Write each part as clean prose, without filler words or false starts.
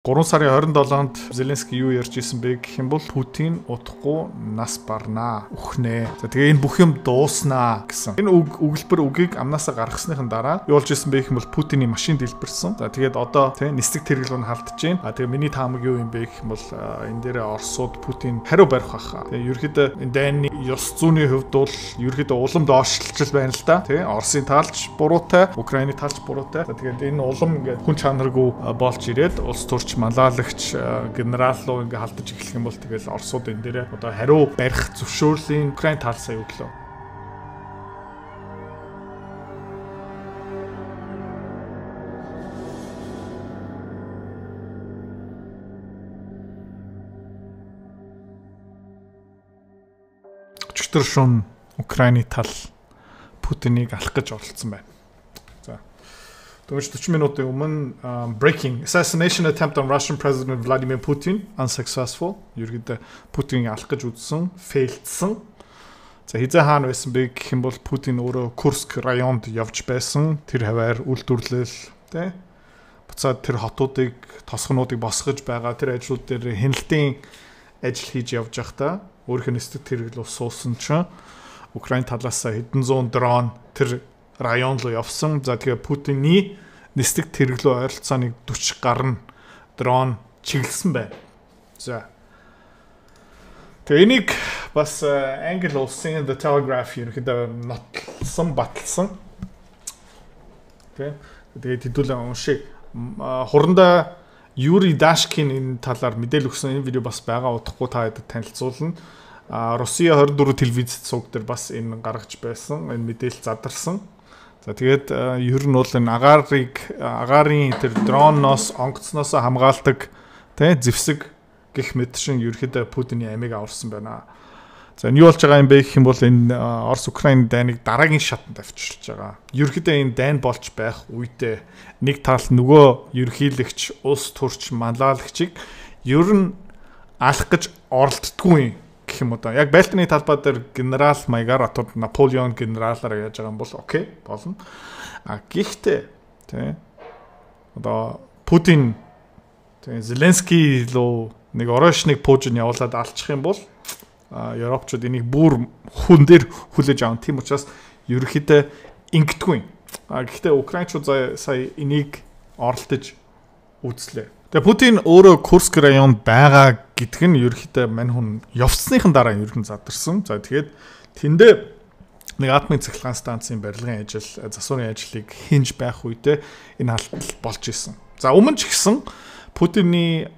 3 сарын 27-нд Зеленский юу ярьж ирсэн бэ гэх юм бол Путин утахгүй нас барнаа, үхнэ. За тэгээ энэ бүх юм дууснаа гэсэн. Энэ өгүүлбэр үгийг амнаасаа гаргасныхан дараа юу болж ирсэн бэ гэх юм бол Путины машин дэлбэрсэн. За тэгээд одоо тийм нислэг тэргэлгүй халдж байна. А тэгээ миний таамаг юу юм бэ гэх юм бол энэ дээр Оросууд Путин хариу барих баха. Тэгээ ерөөхдөө энэ дайны ёс зүйний хувьд бол ерөөхдөө улам доошлолч байна л да. Тийм Оросын таалж буруутай, Украины таалж буруутай. За тэгээд энэ улам ингээд хүн чанаргүй болж ирээд улс төрч малаалагч генерал руу ингээ халдаж эхлэх юм бол тэгэл Оросууд энэ дээрээ одоо хариу барих зөвшөөрлийн Украин тал сая өглөө. Өчигдөр шөнө Украины тал Путиныг алах гэж оролцсон байна. Дөнгөж 40 минутын өмнө breaking assassination attempt on Russian President Vladimir Putin unsuccessful. Ерөнхийдөө Путиныг алах гэж үзсэн, failдсан. За хизээ хаана байсан бэ гэх юм бол Путин өөрөө Курск районд явж байсан. Тэр хаваар үйлдвэрлэл тий буцаад тэр хотуудыг, тосгонуудыг босгож байгаа тэр ажлууд дээр хяналтын ажил хийж явж байхдаа өөрийнх нь нислэг тэргэл суусан чинь Украин талаас хэдэн зуун дрон тэр район руу явсан. За тэгээ Путины нислэг тэрглөө ойролцооныг 40 гарна дрон чиглэсэн байна. За. Тэгээ энийг бас англи улсын The Telegraph ерөнхийдөө нотлсон, баталсан. Тэгээд хэдүүлээ уншиг. Хурандаа Юрий Дашкин энэ талаар мэдээлэл өгсөн энэ видео бас байгаа удахгүй та хэдэд танилцуулна. Россия 24 телевизэд цуг дээр бас энэ гаргаж байсан. Энэ мэдээлэл задарсан. За тэгээд ер нь бол энэ агарын тэр дроноос онгоцноос хамгаалдаг тий зэвсэг гэх мэт шин ерөөхдөө Путины амийг аварсан байна. За энэ юу болж байгаа юм бэ гэх юм бол энэ Орос Украины дайныг дараагийн шатанд авчирч байгаа. Ерөөхдөө энэ дайн болж байх үедээ нэг тал нөгөө ерөнхийлөгч улс төрч малаалагчийг ер нь алах гэж оролддоггүй гэх юм уу да. Яг Балтины талбай дээр генерал маягаар атууд Наполеон генералаар яаж байгаа юм бол окей болно. А гэхдээ тий одоо Путин тий Зеленский руу нэг орошныг пуужин явуулаад алчих юм бол Европчууд энийг бүр хүн дээр хүлээж аван. Тийм учраас ерөөхдөө ингэдэггүй. Гэхдээ Украинчууд сая энийг оролдож үзлээ. Тэгээ Путин өөрөө Курск районд байгаа гэдг нь ерөөхдөө мань хүн явцсныхан дараа ерөн задарсан. За тэгээд тэндээ нэг атомын цахилгаан станцын барилгын ажил, засварын ажлыг хинж байх үедээ энэ халдал болж исэн. За өмнө ч гэсэн Путины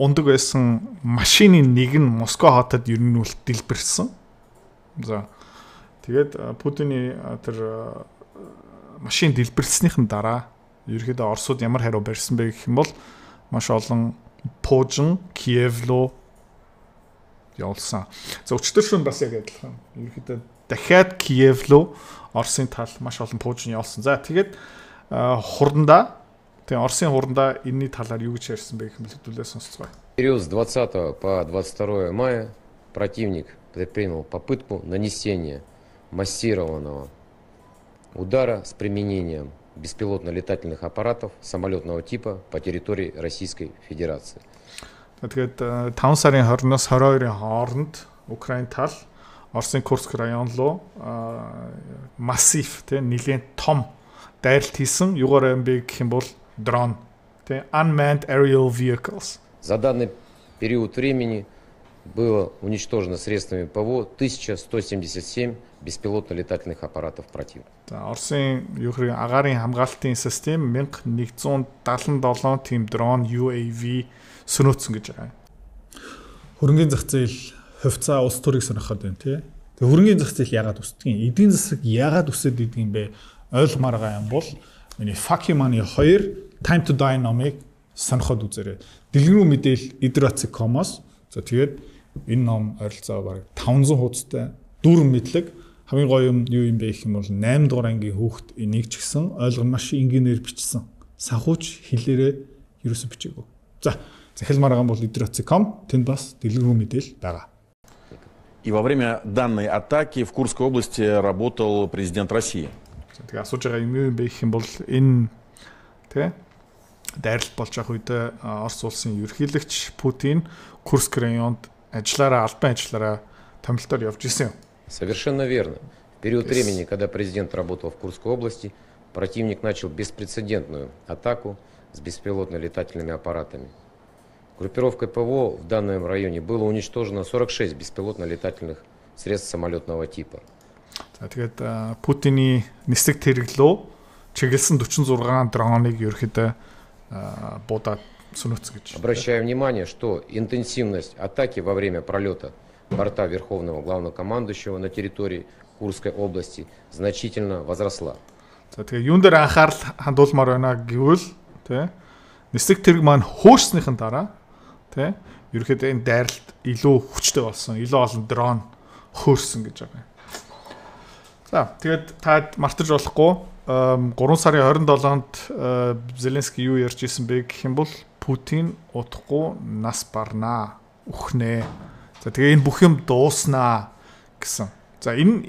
ундаг байсан машины нэг нь Москва хотод ер нь дэлбэрсэн. За тэгээд Путины тэр машин дэлбэрснийхэн дараа ерөөхдөө Оросууд ямар хариу барьсан бэ гэх юм бол маш олон пуужин Киев руу явуулсан. За өчтөр шөнө бас яг адилхан. Ерөнхийдөө дахиад Киев руу Оросын тал маш олон пуужин явуулсан. За тэгээд хурдандаа тэгээ Оросын хурдандаа энэний талаар юу гэж ярьсан бэ гэх юм хэлбэлээ сонсцгоо. Период с 20 по 22 мая противник предпринял попытку нанесения массированного удара с применением беспилотно-летательных аппаратов самолетного типа по территории Российской Федерации. Тэгээд 5 сарын 20-оос 22-ийн хооронд Украин тал Оросын Курск район руу массив нэлээд том дайралт хийсэн. Юугаар юм бэ гэх юм бол дрон, unmanned aerial vehicles. За данный период времени было уничтожено средствами ПВО 1177 беспилотно-летательных аппаратов противника. Оросын агарын хамгаалтын систем 1177 тийм дрон UAV сөнөөцсөн гэж байгаа. Хөрөнгөний зах зээл хувьцаа улс төрийг сонирхоод байна тий. Тэгээ хөрөнгөний зах зээл яагаад өсдөг юм? Эдийн засаг яагаад өсөд идэг юм бэ? Ойлгомоор байгаа юм бол миний Fuck You Money 2 Time to Die номыг сонирхоод үзээрэй. Дэлгэрэнгүй мэдээлэл Idratsi.com-оос за тэгээд энэ ном ойролцоо баг 500 хуудастай дүрм мэдлэг хамгийн гоё юм юу юм бэ гэх юм бол 8 дугаар ангийн хүүхэд энийг ч гэсэн ойлгон маш энгийнээр бичсэн. Санхүүч хэлээрээ ерөөсө бичээгүй. За захилмаар байгаа бол Idratsi.com тэнд бас дэлгэрэнгүй мэдээлэл байгаа. И во время данной атаки в Курской области работал президент России. Тэгээ асууж байгаа юм бэ гэх юм бол энэ дайралт болж байгаа үедээ Орос улсын ерөнхийлөгч Путин Курск районд албан ажиллаараа томилтоор явж исэн юм. Совершенно верно. В период времени, когда президент работал в Курской области, противник начал беспрецедентную атаку с беспилотными летательными аппаратами. Группировкой ПВО в данном районе было уничтожено 46 беспилотно-летательных средств самолетного типа. Тэгээд Путиний нисэг тэрглөө чиглэсэн 46 дроныг ерөөхдөө буудаад сүнөцсөн гэж. Обращаю внимание, что интенсивность атаки во время пролета борта Верховного Главнокомандующего на территории Курской области значительно возросла. За тэгээд юун дээр анхаарал хандуулмаар байна гэвэл тий нисэг тэрэг маань хөөснийхэн дараа тий ерөөхдөө энэ дайралт илүү хүчтэй болсон, илүү олон дрон хөөрсөн гэж байгаа юм. За тэгээд та мартаж болохгүй 3 сарын 27-нд Зеленский юу ярьж ирсэн бэ гэх юм бол Путин удахгүй нас барнаа, үхнэ. За тэгээ энэ бүх юм дууснаа гэсэн. За энэ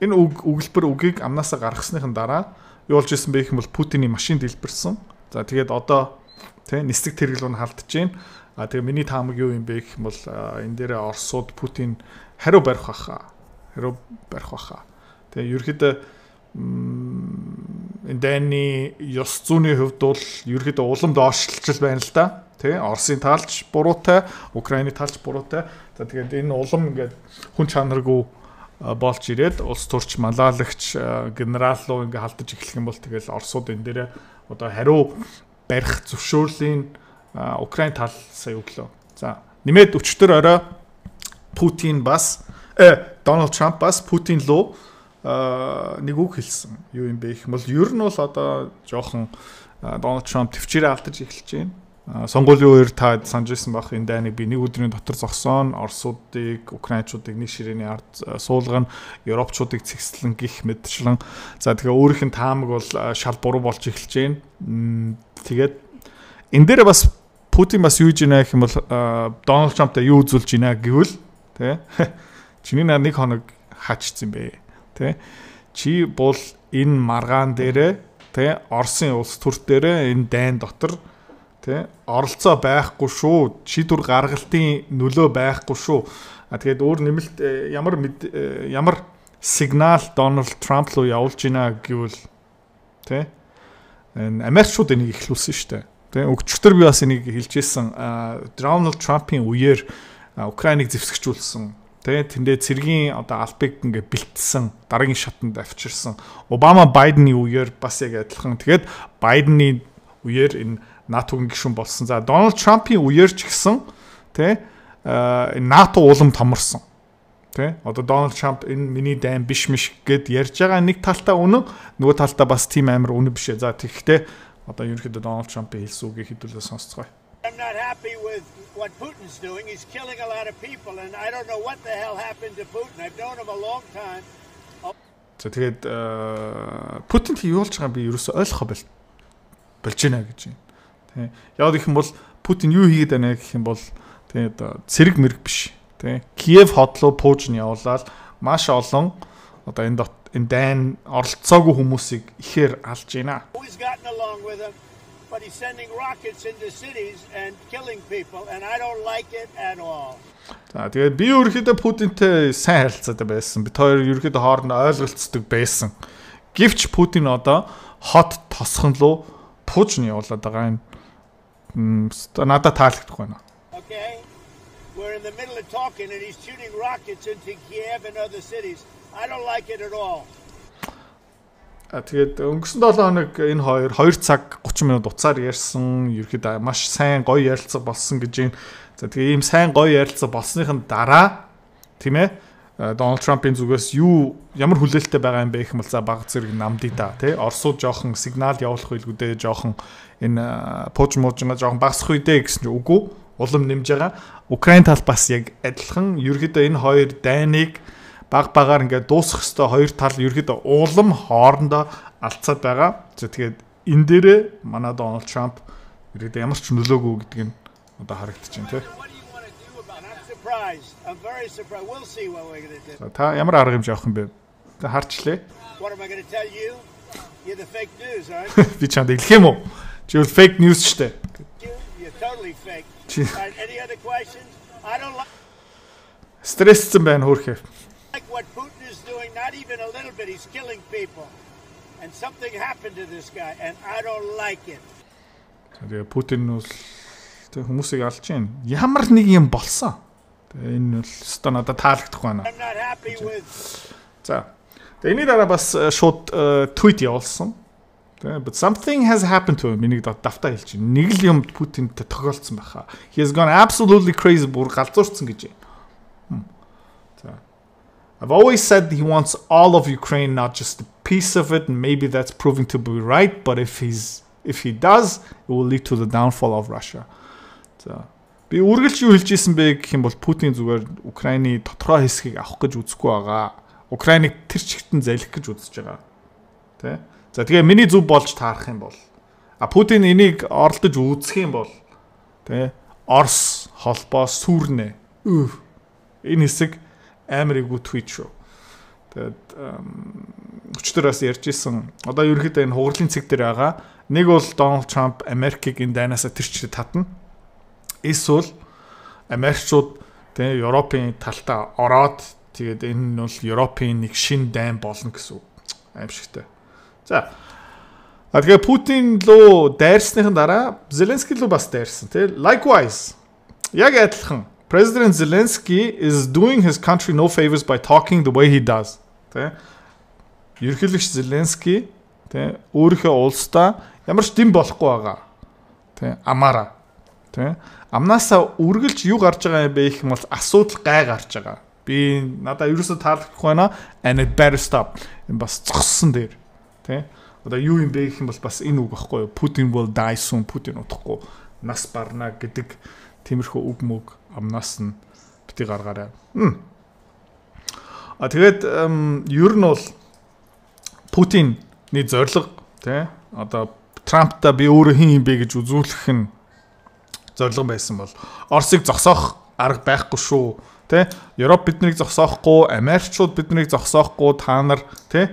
энэ үгийг амнаасаа гаргасныхын дараа юу болж ирсэн бэ гэх юм бол Путиний машин дэлбэрсэн. За тэгээд одоо нисэг тэргэлүүн халдж байна. Тэгээ миний таамаг юу юм бэ гэх юм бол энэ дээрээ Оросууд Путин хариу барих баха. Тэгээ ерөөхдөө энэ дайны ёс зүйний хувьд бол ерөөхдөө улам доошлж байна л да. Тэ Оросын таалж буруутай, Украины таалж буруутай. За тэгээд энэ улам ингээд хүн чанаргүй болж ирээд улс төрч малаалагч генерал руу ингээд халдаж эхлэх юм бол тэгэл Оросууд энэ дээрээ одоо хариу барих зөвшөөрлийн Украин тал сая өглөө. За нэмээд өчтөр орой Путин бас Дональд Трамп бас Путин руу нэг үг хэлсэн. Юу юм бэ гэх юм бол ер нь бол одоо жоохон Дональд Трамп төвчээрээ алдаж эхэлж байна. Сонгуулийн үеэр та санаж ирсэн байх энэ дайныг би нэг өдрийн дотор зогсоон Оросуудыг, Украинчуудыг нэг ширээний ард суулгана, Европчуудыг цэгцлэн гих мэдчлэн. За тэгээ өөрийнх нь таамаг бол шал буруу болж эхэлж байна. Тэгээд энэ дээр бас Путин бас юу гэж байна гэх юм бол Дональд Трамптай юу үзүүлж байна гэвэл тий чиний нэг хоног хаачсан бэ тий чи бол энэ маргаан дээрээ тий Оросын улс төр дээрээ энэ дайн дотор тий оролцоо байхгүй шүү, шийдвэр гаргалтын нөлөө байхгүй шүү. Тэгээд өөр нэмэлт ямар сигнал Дональд Трамп руу явуулж байна гэвэл тий энэ Америкчууд энийг эхлүүлсэн шүү дээ. Тий өчигдөр би бас энийг хэлжсэн Дональд Трампын үеэр Украиныг зэвсэгчүүлсэн. Тэндээ цэргийн одоо албыг ингээ бэлтсэн, дараагийн шатанд авчирсан. Обама Байдены үеэр бас яг адилхан. Тэгээд Байдены үеэр энэ НАТОгийн гишүүн болсон. За Дональд Трампын үеэр ч гэсэн НАТО улам томорсон. Одоо Дональд Трамп энэ миний дайн биш миш гэд ярьж байгаа нэг талтаа үнэн, нөгөө талтаа бас тийм амар үнэн биш ээ. За тэгэхдээ одоо ерөнхийдөө Дональд Трампын хэлсэн үгийг хэдүүлээ сонсцгоё. I'm not happy with what Putin's doing. He's killing a lot of people, and I don't know what the hell happened to Putin. I've known him a long time. За тэгээд Путинд юу болж байгааг би ерөөсөй ойлгох болж байна гэж байна. Тэ. Яг гэх юм бол Путин юу хийгээд байна гэх юм бол тэ одоо цэрэг мэрэг биш. Тэ. Киев хотлоо пуужн явуулаад маш олон одоо энэ дайн оролцоогүй хүмүүсийг ихээр алж байна. But he's sending rockets into cities and killing people, and I don't like it at all. За тэгээд би ерөөхдөө Путинтэй сайн харилцаатай байсан. Бид хоёр ерөөхдөө хоорондоо ойлголцдог байсан. Гэвч Путин одоо хот тосхон руу пуужн явуулаад байгаа юм. Надад таалагдахгүй байна. Okay. We're in the middle of talking and he's shooting rockets into Kiev and other cities. I don't like it at all. Тэгээд өнгөрсөн 7 хоног энэ хоёр цаг 30 минут уцаар ярьсан. Ерөөхдөө маш сайн гоё ярилцаг болсон гэж юм. За тэгээ ийм сайн гоё ярилцаг болсныхын дараа тийм ээ Дональд Трампын зүгээс ямар хүлээлттэй байгаа юм бэ гэх юм бол за баг зэрэг намдий да тий Оросууд жоохон сигнал явуулах үйлгүүдээ жоохон энэ пуужмуужнаа жоохон багасах үедээ гэсэн чинь үгүй улам нэмж байгаа. Украин тал бас яг адилхан ерөөхдөө энэ хоёр дайныг баг-багаар ингээд дуусгах хэвээр хоёр тал ерөөхдөө улам хоорондоо алцаад байгаа. За тэгээд энэ дээрээ манай Дональд Трамп ерөөдөө ямар ч нөлөөгүй гэдг нь одоо харагдаж байна тийм. Та ямар арга хэмжээ авах юм бэ? Та харчлаа. What am I going to tell you? You're the fake news, aren't you? Би чанд хэлэх юм уу? Чи бол fake news штэ. You're totally fake. Any other questions? I don't Стрессцэн байна хөөрхөө. like what Putin is doing, not even a little bit. He's killing people. And something happened to this guy, and I don't like it. Тэгээ Путин бол тэг хүмүүсийг алж байна. Ямар нэг юм болсон. Тэгээ энэ бол өстой надад таалагдах байна. I'm not happy with. За. Тэгээ энэ дараа бас шууд tweet явуулсан. Тэгээ but something has happened to him. Энийг давтаа хэлж байна. Нэг л юм Путинтэй тохиолдсон байхаа. He has gone absolutely crazy бүр галзуурцсан гэж байна. За. I've always said he wants all of Ukraine, not just a piece of it, and maybe that's proving to be right, but if he does, it will lead to the downfall of Russia. За. Би үргэлж юу хэлж ийсэн бэ гэх юм бол Путин зүгээр Украины тодорхой хэсгийг авах гэж үзэхгүй байгаа. Украиныг тэр чигтэн залих гэж үзэж байгаа. Тэ? За тэгээ миний зүв болж таарах юм бол Путин энийг оролдож үүсгэх юм бол тэ Орос холбоо сүрнэ. Энэ хэсэг амар игүү твит шүү. Тэгээд өчтөрөөс ярьжсэн. Одоо ерөнхийдөө энэ хугарлын цэг дээр байгаа. Нэг бол Дональд Трамп Америкийг энэ дайнасаа тэрчилж татна. Эсвэл Америкчууд тэгээ Европын талтаа ороод тэгээд энэ нь бол Европын нэг шин дайн болно гэсэн үг. Аимшигтай. За. Тэгээ Путин лөө дайрсныхан дараа Зеленский лөө бас дайрсан тий. Likewise. Яг адилхан. President Zelensky is doing his country no favors by talking the way he does. Тэ. Ерөнхийлөгч Зеленский тэ өөрийнхөө улсдаа ямар ч дэм болохгүй байгаа. Тэ амаараа. Тэ амнаасаа үргэлж юу гарч байгаа юм бэ гэх юм бол асуудал гай гарч байгаа. Би надаа ерөөсөө таалагдахгүй байна. And it better stop. Энэ бас зогссон дээр. Тэ. Одоо юу юм бэ гэх юм бол бас энэ үг байхгүй юу? Putin will die soon. Putin утахгүй нас барна гэдэг тиймэрхүү үг мөг амнаас нь бити гаргаарай. Тэгээд ер нь бол Путиний зорилго тий одоо Трампта би өөрөө хин юм бэ гэж үзүүлэх нь зорилго байсан бол Оросыг зогсоох арга байхгүй шүү. Тий Европ биднийг зогсоохгүй, Америкчууд биднийг зогсоохгүй та нар тий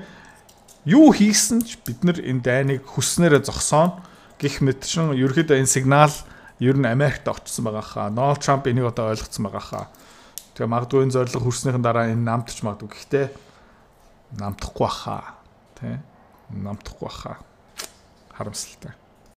юу хийсэн ч бид нар энэ дайныг хүснээрээ зогсооно гэх мэт шин ерөөхдөө энэ сигнал ер нь Америкт очсон байгаа хаа. Дональд Трамп энийг одоо ойлгоцсон байгаа хаа. Тэгээ магадгүй энэ зорилго хүрснийхэн дараа энэ намтч магадгүй. Гэхдээ намтахгүй хаа. Тэ? Намтахгүй хаа. Харамсалтай.